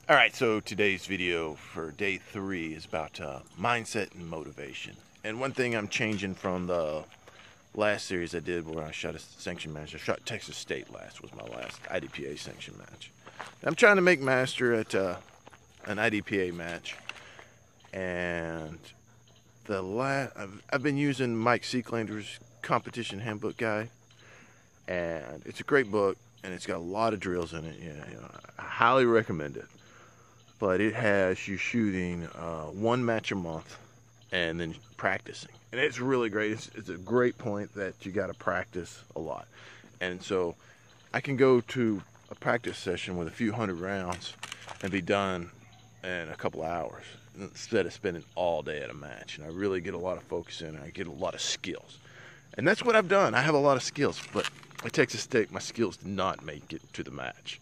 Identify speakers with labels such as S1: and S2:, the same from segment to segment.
S1: Alright, so today's video for day 3 is about mindset and motivation. And one thing I'm changing from the last series I did where I shot a sanction match. I shot Texas State last, was my last IDPA sanction match. I'm trying to make master at an IDPA match. And I've been using Mike Seeklander's competition handbook guide. And it's a great book, and it's got a lot of drills in it. I highly recommend it. But it has you shooting one match a month and then practicing. And it's really great. It's a great point that you got to practice a lot. And so I can go to a practice session with a few hundred rounds and be done in a couple hours instead of spending all day at a match. And I really get a lot of focus in, and I get a lot of skills. And that's what I've done. I have a lot of skills, but at Texas State, my skills did not make it to the match.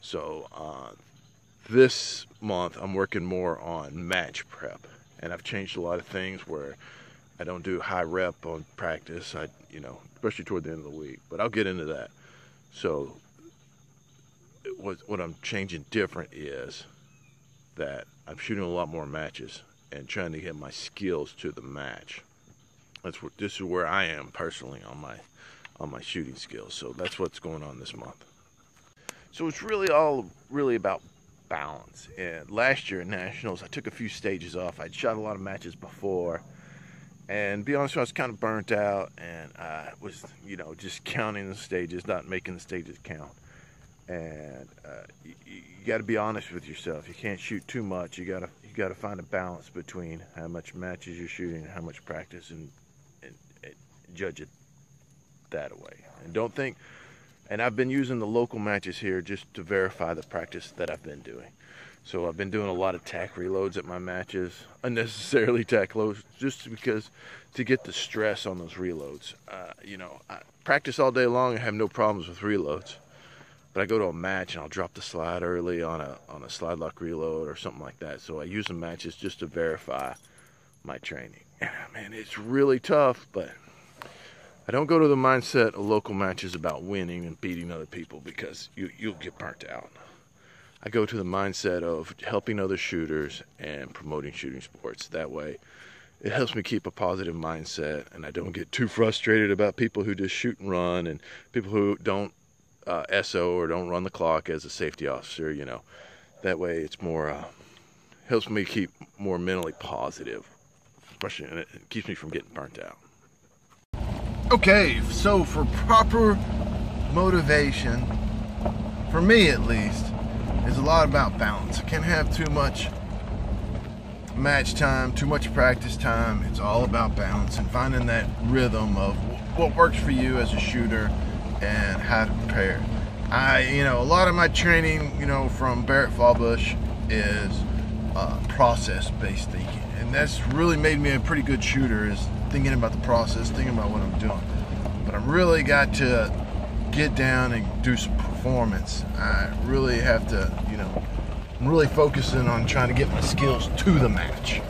S1: So this month I'm working more on match prep, and I've changed a lot of things where I don't do high rep on practice, especially toward the end of the week, but I'll get into that. So what I'm changing different is that I'm shooting a lot more matches and trying to get my skills to the match. This is where I am personally on my shooting skills. So that's what's going on this month. So it's really about balance. And last year at Nationals, I took a few stages off. I'd shot a lot of matches before, and to be honest, I was kind of burnt out, and I was, just counting the stages, not making the stages count. And you got to be honest with yourself. You can't shoot too much. You got to find a balance between how much matches you're shooting and how much practice, and judge it that way. And don't think. And I've been using the local matches here just to verify the practice that I've been doing. So I've been doing a lot of tack reloads at my matches, unnecessarily tack loads, just because to get the stress on those reloads. I practice all day long and have no problems with reloads. But I go to a match and I'll drop the slide early on a slide lock reload or something like that. So I use the matches just to verify my training. Man, it's really tough, but I don't go to the mindset of local matches about winning and beating other people, because you'll get burnt out. I go to the mindset of helping other shooters and promoting shooting sports. That way, it helps me keep a positive mindset, and I don't get too frustrated about people who just shoot and run, and people who don't SO or don't run the clock as a safety officer. That way it's more helps me keep more mentally positive, especially, and it keeps me from getting burnt out. Okay, so for proper motivation, for me at least, is a lot about balance. I can't have too much match time, too much practice time. It's all about balance and finding that rhythm of what works for you as a shooter and how to prepare. A lot of my training, from Barrett Fallbush is process-based thinking, and that's really made me a pretty good shooter, is thinking about the process, thinking about what I'm doing. But I've really got to get down and do some performance. I really have to, I'm really focusing on trying to get my skills to the match.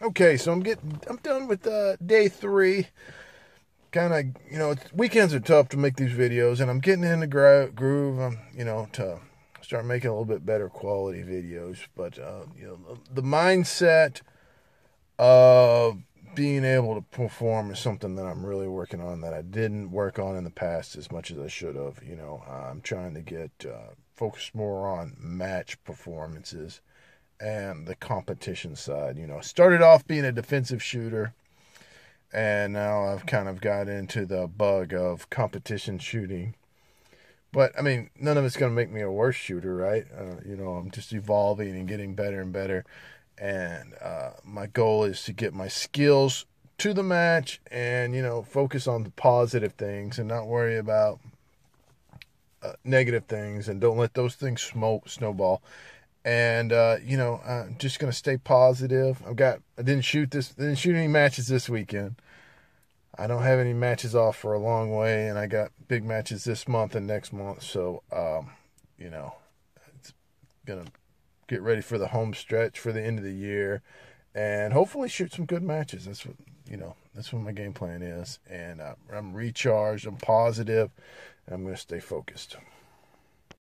S1: Okay, so I'm done with day 3. Kind of, weekends are tough to make these videos, and I'm getting in the groove. To start making a little bit better quality videos. But the mindset of being able to perform is something that I'm really working on, that I didn't work on in the past as much as I should have. I'm trying to get focused more on match performances and the competition side. Started off being a defensive shooter, and now I've kind of got into the bug of competition shooting.
S2: But, I mean, none of it's going to make me a worse shooter, right? I'm just evolving and getting better and better. And my goal is to get my skills to the match and, focus on the positive things and not worry about negative things, and don't let those things snowball. And I'm just gonna stay positive. I didn't shoot any matches this weekend. I don't have any matches off for a long way, and I got big matches this month and next month. So it's gonna get ready for the home stretch for the end of the year, and hopefully shoot some good matches. That's what my game plan is. And I'm recharged. I'm positive. And I'm gonna stay focused.